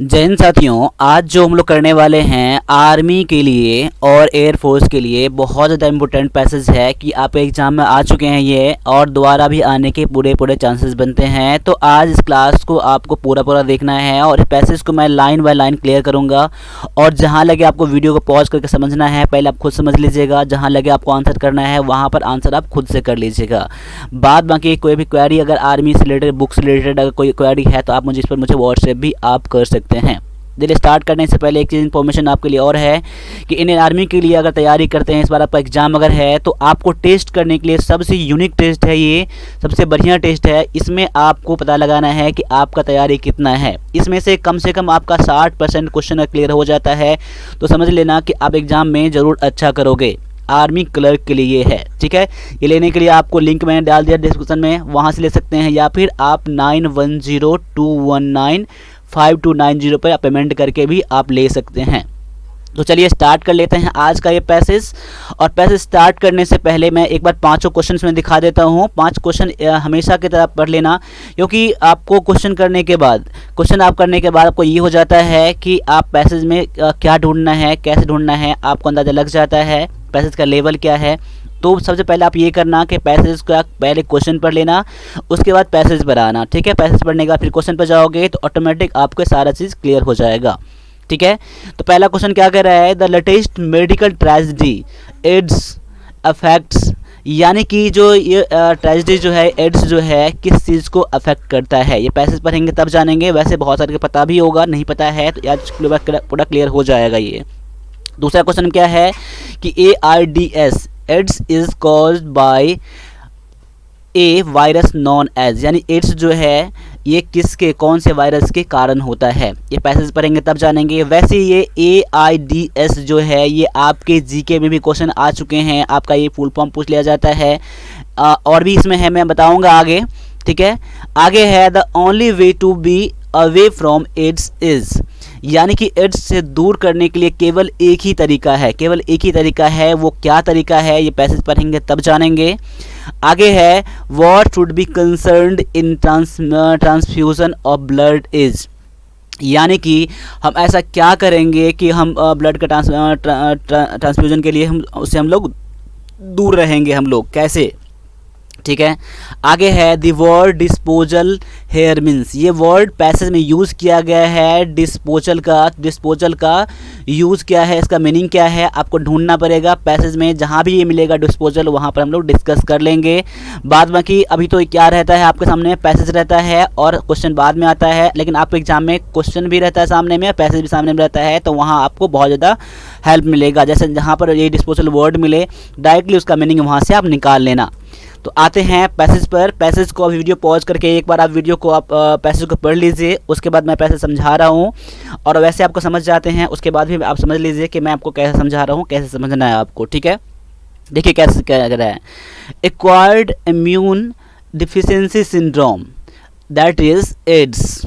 जय हिंद साथियों, आज जो हम लोग करने वाले हैं आर्मी के लिए और एयरफोर्स के लिए बहुत ज़्यादा इम्पोर्टेंट पैसेज है कि आप एग्ज़ाम में आ चुके हैं ये और दोबारा भी आने के पूरे चांसेस बनते हैं। तो आज इस क्लास को आपको पूरा देखना है और इस पैसेज को मैं लाइन बाय लाइन क्लियर करूँगा और जहाँ लगे आपको वीडियो को पॉज करके समझना है पहले आप खुद समझ लीजिएगा, जहाँ लगे आपको आंसर करना है वहाँ पर आंसर आप खुद से कर लीजिएगा। बाद बाकी कोई भी क्वेरी अगर आर्मी से रिलेटेड बुक्स रिलेटेड अगर कोई क्वेरी है तो आप मुझे इस पर मुझे व्हाट्सएप भी आप कर सकते हैं। चलिए स्टार्ट करने से पहले एक चीज़ इन्फॉर्मेशन आपके लिए और है कि इंडियन आर्मी के लिए अगर तैयारी करते हैं, इस बार आपका एग्जाम अगर है तो आपको टेस्ट करने के लिए सबसे यूनिक टेस्ट है, ये सबसे बढ़िया टेस्ट है। इसमें आपको पता लगाना है कि आपका तैयारी कितना है। इसमें से कम आपका 60% क्वेश्चन क्लियर हो जाता है तो समझ लेना कि आप एग्जाम में ज़रूर अच्छा करोगे। आर्मी क्लर्क के लिए ये है, ठीक है। ये लेने के लिए आपको लिंक मैंने डाल दिया डिस्क्रिप्शन में, वहाँ से ले सकते हैं या फिर आप 9102195290 पर पेमेंट करके भी आप ले सकते हैं। तो चलिए स्टार्ट कर लेते हैं आज का ये पैसेज। और पैसेज स्टार्ट करने से पहले मैं एक बार पांचों क्वेश्चन में दिखा देता हूँ। 5 क्वेश्चन हमेशा की तरह पढ़ लेना, क्योंकि आपको क्वेश्चन आप करने के बाद आपको ये हो जाता है कि आप पैसेज में क्या ढूंढना है, कैसे ढूंढना है, आपको अंदाज़ा लग जाता है पैसेज का लेवल क्या है। तो सबसे पहले आप ये करना कि पैसेज का पहले क्वेश्चन पढ़ लेना, उसके बाद पैसेज पर आना, ठीक है। पैसेज पढ़ने के बाद फिर क्वेश्चन पर जाओगे तो ऑटोमेटिक आपको सारा चीज़ क्लियर हो जाएगा, ठीक है। तो पहला क्वेश्चन क्या कह रहा है, the latest medical tragedy AIDS affects, यानी कि जो ये ट्रेजेडी जो है, एड्स जो है किस चीज़ को अफेक्ट करता है। ये पैसेज पढ़ेंगे तब जानेंगे, वैसे बहुत सारे को पता भी होगा, नहीं पता है तो आज पूरा क्लियर हो जाएगा ये। दूसरा क्वेश्चन क्या है कि AIDS AIDS is caused by a virus known as, यानी एड्स जो है ये किसके कौन से वायरस के कारण होता है। ये पैसेज पढ़ेंगे तब जानेंगे। वैसे ये AIDS जो है ये आपके जीके में भी क्वेश्चन आ चुके हैं, आपका ये फुल फॉर्म पूछ लिया जाता है और भी इसमें है, मैं बताऊंगा आगे, ठीक है। आगे है the only way to be away from AIDS is, यानी कि एड्स से दूर करने के लिए केवल एक ही तरीका है, वो क्या तरीका है ये पैसेज पढ़ेंगे तब जानेंगे। आगे है what should be concerned in transfusion of blood is, यानी कि हम ऐसा क्या करेंगे कि हम ब्लड का ट्रांसफ्यूजन के लिए हम लोग दूर रहेंगे, हम लोग कैसे, ठीक है। आगे है the word disposal here means, ये वर्ड पैसेज में यूज़ किया गया है डिस्पोजल का यूज़ क्या है, इसका मीनिंग क्या है, आपको ढूंढना पड़ेगा पैसेज में। जहाँ भी ये मिलेगा डिस्पोजल वहाँ पर हम लोग डिस्कस कर लेंगे। बाद बाकी अभी तो क्या रहता है आपके सामने, पैसेज रहता है और क्वेश्चन बाद में आता है, लेकिन आपके एग्जाम में क्वेश्चन भी रहता है सामने में, पैसेज भी सामने में रहता है, तो वहाँ आपको बहुत ज़्यादा हेल्प मिलेगा। जैसे जहाँ पर ये डिस्पोजल वर्ड मिले डायरेक्टली उसका मीनिंग वहाँ से आप निकाल लेना। तो आते हैं पैसेज पर। पैसेज को अभी वीडियो पॉज करके एक बार आप वीडियो को आप पैसेज को पढ़ लीजिए, उसके बाद मैं पैसेज समझा रहा हूँ और वैसे आपको समझ जाते हैं, उसके बाद भी आप समझ लीजिए कि मैं आपको कैसे समझा रहा हूँ, कैसे समझना है आपको, ठीक है। देखिए कैसे कह रहा है, acquired immune deficiency syndrome that is AIDS,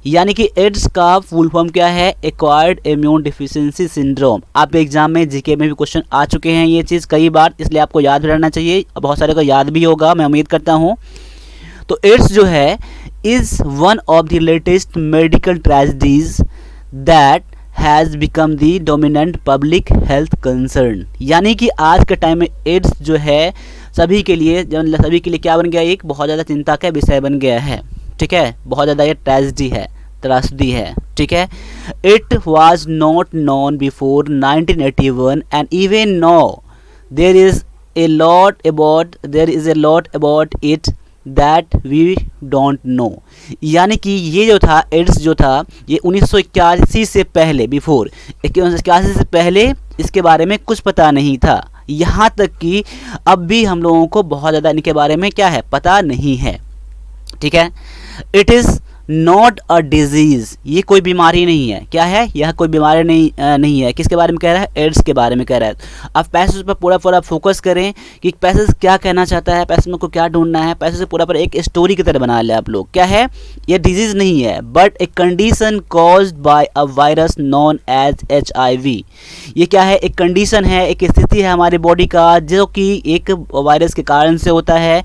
यानी कि एड्स का फुल फॉर्म क्या है, एक्वायर्ड इम्यून डिफिशियंसी सिंड्रोम। आप एग्जाम में जीके में भी क्वेश्चन आ चुके हैं ये चीज़ कई बार, इसलिए आपको याद भी रहना चाहिए, बहुत सारे को याद भी होगा मैं उम्मीद करता हूँ। तो एड्स जो है is one of the latest medical tragedies that has become the dominant public health concern, यानी कि आज के टाइम में एड्स जो है सभी के लिए क्या बन गया, एक बहुत ज़्यादा चिंता का विषय बन गया है, ठीक है। बहुत ज़्यादा ये त्रासदी है, ठीक है। It was not known before 1981 and even now there is a lot about it that we don't know, यानी कि ये जो था एड्स जो था ये 1981 से पहले, बिफोर 1981 से पहले इसके बारे में कुछ पता नहीं था, यहाँ तक कि अब भी हम लोगों को बहुत ज़्यादा इनके बारे में क्या है पता नहीं है, ठीक है। It is not a disease, ये कोई बीमारी नहीं है, क्या है, यह कोई बीमारी नहीं है। किसके बारे में कह रहा है, एड्स के बारे में कह रहा है। अब पैसेज पर पूरा फोकस करें कि पैसेज क्या कहना चाहता है, पैसेज में को क्या ढूंढना है। पैसेज से पूरा एक स्टोरी की तरह बना ले आप लोग, क्या है, ये डिजीज़ नहीं है but a condition caused by a virus known as HIV, ये क्या है, एक कंडीशन है, एक स्थिति है हमारी बॉडी का जो कि एक वायरस के कारण से होता है।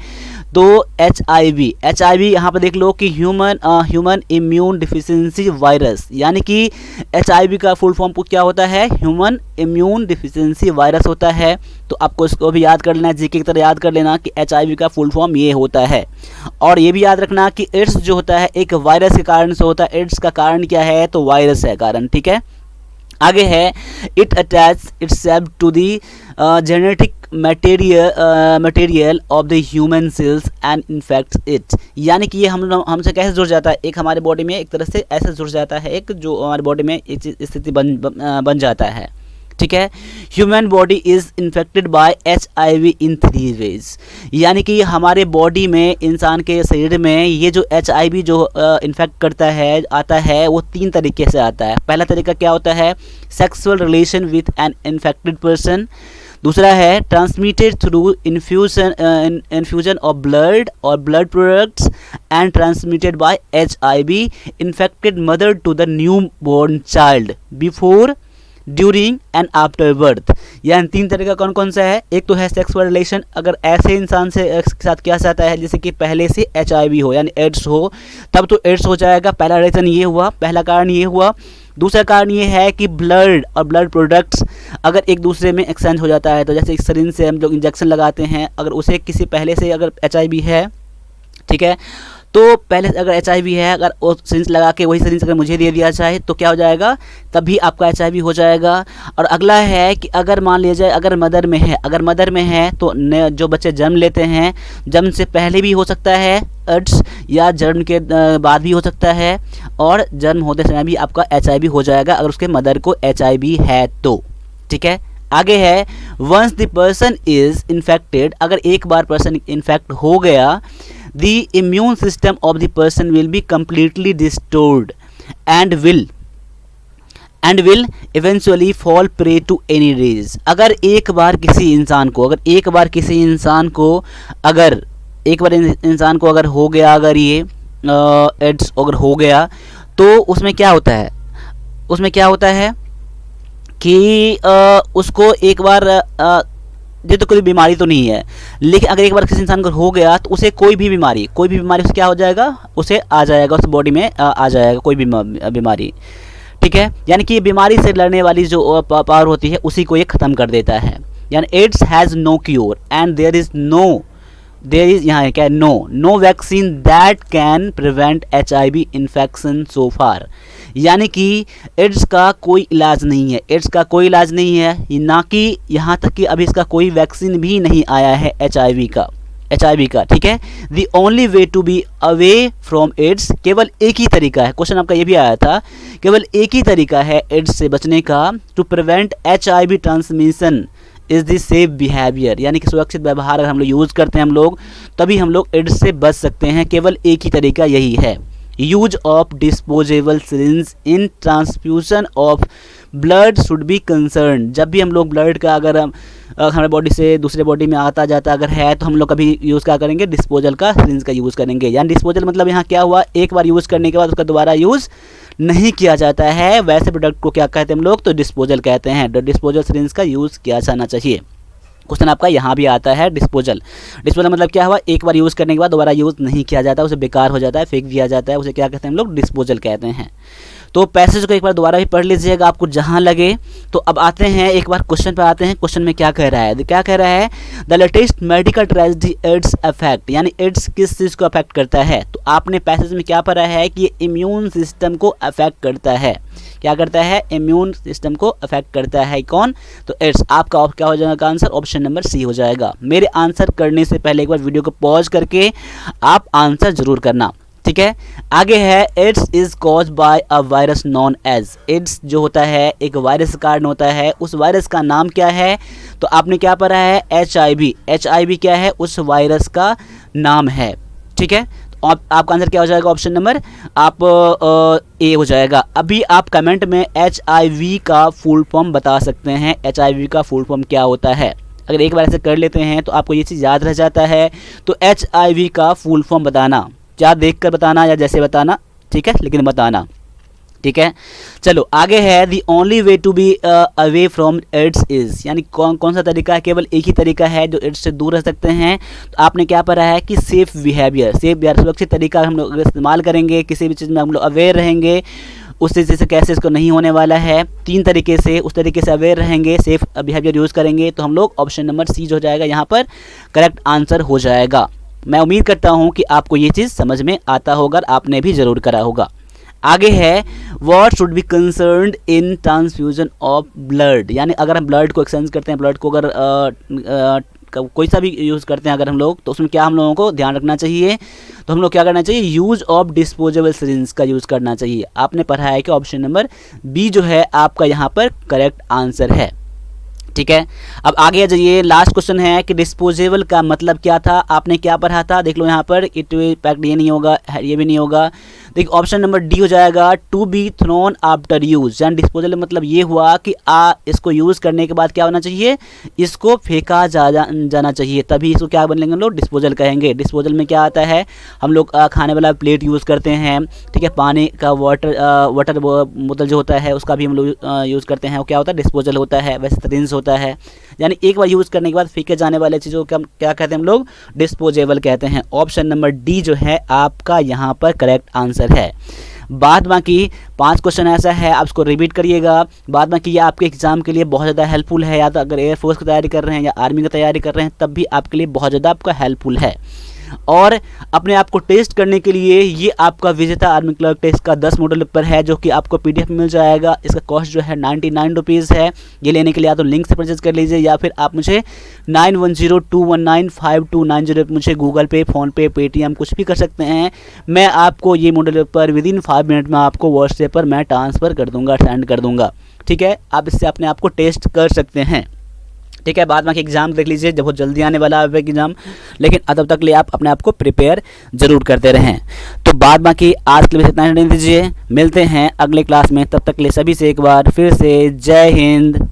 तो HIV यहाँ पर देख लो कि ह्यूमन इम्यून डिफिशियंसी वायरस, यानी कि HIV का फुल फॉर्म क्या होता है, ह्यूमन इम्यून डिफिशियंसी वायरस होता है। तो आपको इसको भी याद कर लेना, जीके की तरह याद कर लेना कि HIV का फुल फॉर्म ये होता है। और ये भी याद रखना कि एड्स जो होता है एक वायरस के कारण से होता है। एड्स का कारण क्या है, तो वायरस है कारण, ठीक है। आगे है it attach itself to the genetic material of the human cells and infects it, यानी कि ये हमसे कैसे जुड़ जाता है, एक हमारे बॉडी में एक तरह से ऐसे जुड़ जाता है, एक जो हमारे बॉडी में एक स्थिति बन जाता है, ठीक है। Human body is infected by HIV in 3 ways, यानी कि हमारे बॉडी में, इंसान के शरीर में ये जो HIV जो इन्फेक्ट करता है, आता है, वो 3 तरीके से आता है। पहला तरीका क्या होता है, sexual relation with an infected person. दूसरा है transmitted through infusion of blood और blood products and transmitted by HIV infected mother to the new born child before, during and after birth. यानी 3 तरह का कौन कौन सा है, एक तो है सेक्सुअल रिलेशन, अगर ऐसे इंसान से के साथ किया जाता है जैसे कि पहले से HIV हो यानी एड्स हो, तब तो एड्स हो जाएगा। पहला रीज़न ये हुआ, पहला कारण ये हुआ। दूसरा कारण ये है कि ब्लड और ब्लड प्रोडक्ट्स अगर एक दूसरे में एक्सचेंज हो जाता है, तो जैसे एक सिरिंज से हम लोग इंजेक्शन लगाते हैं, अगर उसे किसी पहले से अगर HIV है, ठीक है, तो पहले अगर HIV है, अगर वो सिरिंज लगा के वही सिरिंज अगर मुझे दे दिया जाए तो क्या हो जाएगा, तभी आपका HIV हो जाएगा। और अगला है कि अगर मान लिया जाए अगर मदर में है, अगर मदर में है तो जो बच्चे जन्म लेते हैं, जन्म से पहले भी हो सकता है एड्स, या जन्म के बाद भी हो सकता है, और जन्म होते समय भी आपका HIV हो जाएगा अगर उसके मदर को HIV है तो, ठीक है। आगे है once the person is infected, अगर एक बार पर्सन इन्फेक्ट हो गया, the immune system of the person will be completely restored and will eventually fall prey to any disease। अगर एक बार किसी इंसान को अगर हो गया, अगर ये एड्स अगर हो गया, तो उसमें क्या होता है कि उसको एक बार ये तो कोई बीमारी तो नहीं है, लेकिन अगर एक बार किसी इंसान को हो गया तो उसे कोई भी बीमारी उसे क्या हो जाएगा, उसे आ जाएगा, उस बॉडी में आ जाएगा कोई भी बीमारी, ठीक है। यानी कि बीमारी से लड़ने वाली जो पावर होती है उसी को ये ख़त्म कर देता है। यानी AIDS has no cure and there is यहाँ क्या no vaccine that can prevent HIV infection so far, यानी कि एड्स का कोई इलाज नहीं है, ना कि यहाँ तक कि अभी इसका कोई वैक्सीन भी नहीं आया है HIV का, ठीक है। The only way to be away from AIDS, केवल एक ही तरीका है, क्वेश्चन आपका ये भी आया था, केवल एक ही तरीका है एड्स से बचने का, to prevent HIV transmission is the safe behaviour, यानी कि सुरक्षित व्यवहार अगर हम लोग यूज़ करते हैं तभी हम लोग एड्स से बच सकते हैं। केवल एक ही तरीका यही है, use of disposable syringe in transfusion of blood should be concern. जब भी हम लोग ब्लड का अगर हमारे बॉडी से दूसरे बॉडी में आता जाता अगर है, तो हम लोग कभी यूज़ क्या करेंगे, डिस्पोजल का सिरिंज का यूज़ करेंगे। यानी डिस्पोजल मतलब यहाँ क्या हुआ, एक बार यूज़ करने के बाद उसका दोबारा यूज़ नहीं किया जाता है, वैसे प्रोडक्ट को क्या कहते हैं हम लोग, तो डिस्पोजल कहते हैं। डिस्पोजल सिरिंज का यूज़ किया जाना चाहिए। क्वेश्चन आपका यहाँ भी आता है डिस्पोजल मतलब क्या हुआ, एक बार यूज़ करने के बाद दोबारा यूज़ नहीं किया जाता, उसे बेकार हो जाता है, फेंक दिया जाता है, उसे क्या कहते हैं हम लोग, डिस्पोजल कहते हैं। तो पैसेज को एक बार दोबारा भी पढ़ लीजिएगा आपको जहाँ लगे। तो अब आते हैं एक बार क्वेश्चन पर आते हैं, क्वेश्चन में क्या कह रहा है, the latest medical tragedy AIDS affect, यानी एड्स किस चीज़ को अफेक्ट करता है। तो आपने पैसेज में क्या पढ़ा है कि ये इम्यून सिस्टम को अफेक्ट करता है, क्या करता है, इम्यून सिस्टम को अफेक्ट करता है, कौन, तो एड्स। आपका क्या हो जाएगा आंसर, ऑप्शन नंबर सी हो जाएगा। मेरे आंसर करने से पहले एक बार वीडियो को पॉज करके आप आंसर जरूर करना, ठीक है। आगे है AIDS is cause by a virus known as, AIDS जो होता है एक वायरस के कारण होता है, उस वायरस का नाम क्या है, तो आपने क्या पढ़ा है, HIV क्या है, उस वायरस का नाम है, ठीक है। तो आपका आंसर क्या हो जाएगा, ऑप्शन नंबर आप ए हो जाएगा। अभी आप कमेंट में HIV का फुल फॉर्म बता सकते हैं, HIV का फुल फॉर्म क्या होता है। अगर एक बार ऐसे कर लेते हैं तो आपको ये चीज़ याद रह जाता है। तो HIV का फुल फॉर्म बताना, क्या देखकर बताना या जैसे बताना, ठीक है, लेकिन बताना। ठीक है। चलो आगे है the only way to be away from AIDS is, यानी कौन सा तरीका है, केवल एक ही तरीका है जो एड्स से दूर रह सकते हैं। तो आपने क्या पढ़ा है कि सेफ बिहेवियर, सुरक्षित तरीका हम लोग इस्तेमाल करेंगे, किसी भी चीज़ में हम लोग अवेयर रहेंगे उस चीज़ से कैसे इसको नहीं होने वाला है, 3 तरीके से उस तरीके से अवेयर रहेंगे, सेफ बिहेवियर यूज़ करेंगे, तो हम लोग ऑप्शन नंबर सी जो हो जाएगा यहाँ पर करेक्ट आंसर हो जाएगा। मैं उम्मीद करता हूँ कि आपको ये चीज़ समझ में आता होगा, आपने भी ज़रूर करा होगा। आगे है what should be concerned in transfusion of blood, यानी अगर हम ब्लड को एक्सचेंज करते हैं, ब्लड को अगर कोई सा भी यूज़ करते हैं अगर हम लोग, तो उसमें क्या हम लोगों को ध्यान रखना चाहिए, तो हम लोग क्या करना चाहिए, यूज़ ऑफ डिस्पोजेबल सिरिंज का यूज़ करना चाहिए। आपने पढ़ा है कि ऑप्शन नंबर बी जो है आपका यहाँ पर करेक्ट आंसर है। ठीक है, अब आगे जाइए, लास्ट क्वेश्चन है कि डिस्पोजेबल का मतलब क्या था, आपने क्या पढ़ा था, देख लो यहाँ पर इट इम्पैक्ट, ये नहीं होगा, ये भी नहीं होगा। देखिए ऑप्शन नंबर डी हो जाएगा to be thrown after use, यानी डिस्पोजल मतलब ये हुआ कि इसको यूज़ करने के बाद क्या होना चाहिए, इसको फेंका जाना चाहिए, तभी इसको क्या बोलेंगे हम लोग, डिस्पोजल कहेंगे। डिस्पोजल में क्या आता है, हम लोग खाने वाला प्लेट यूज़ करते हैं, ठीक है, पानी का वाटर बोतल जो होता है उसका भी हम लोग यूज़ करते हैं, वो क्या होता है, डिस्पोजल होता है। वैसे सिरिंज होता है, यानी एक बार यूज़ करने के बाद फेंके जाने वाले चीज़ों को क्या कहते हैं हम लोग, डिस्पोजेबल कहते हैं। ऑप्शन नंबर डी जो है आपका यहाँ पर करेक्ट आंसर है। बाद बाकी 5 क्वेश्चन ऐसा है, आप उसको रिपीट करिएगा। बाद बाकी ये आपके एग्जाम के लिए बहुत ज़्यादा हेल्पफुल है, या तो अगर एयरफोर्स की तैयारी कर रहे हैं या आर्मी की तैयारी कर रहे हैं तब भी आपके लिए बहुत ज़्यादा आपका हेल्पफुल है। और अपने आप को टेस्ट करने के लिए ये आपका विजेता आर्मी क्लर्क टेस्ट का 10 मॉडल पेपर है, जो कि आपको PDF में मिल जाएगा। इसका कॉस्ट जो है 99 रुपीज़ है। ये लेने के लिए या तो लिंक से परचेज कर लीजिए, या फिर आप मुझे 9102195290 मुझे गूगल पे, फ़ोनपे, पेटीएम कुछ भी कर सकते हैं। मैं आपको ये मॉडल पेपर विदिन 5 मिनट में आपको व्हाट्सएप पर मैं ट्रांसफ़र कर दूँगा, सेंड कर दूँगा। ठीक है, आप इससे अपने आप को टेस्ट कर सकते हैं। ठीक है, बाद में एग्ज़ाम देख लीजिए, जब बहुत जल्दी आने वाला है एग्ज़ाम, लेकिन तब तक लिए आप अपने आप को प्रिपेयर जरूर करते रहें। तो बाद बाकी आज के लिए इतना ही दीजिए, मिलते हैं अगले क्लास में, तब तक लिए सभी से एक बार फिर से जय हिंद।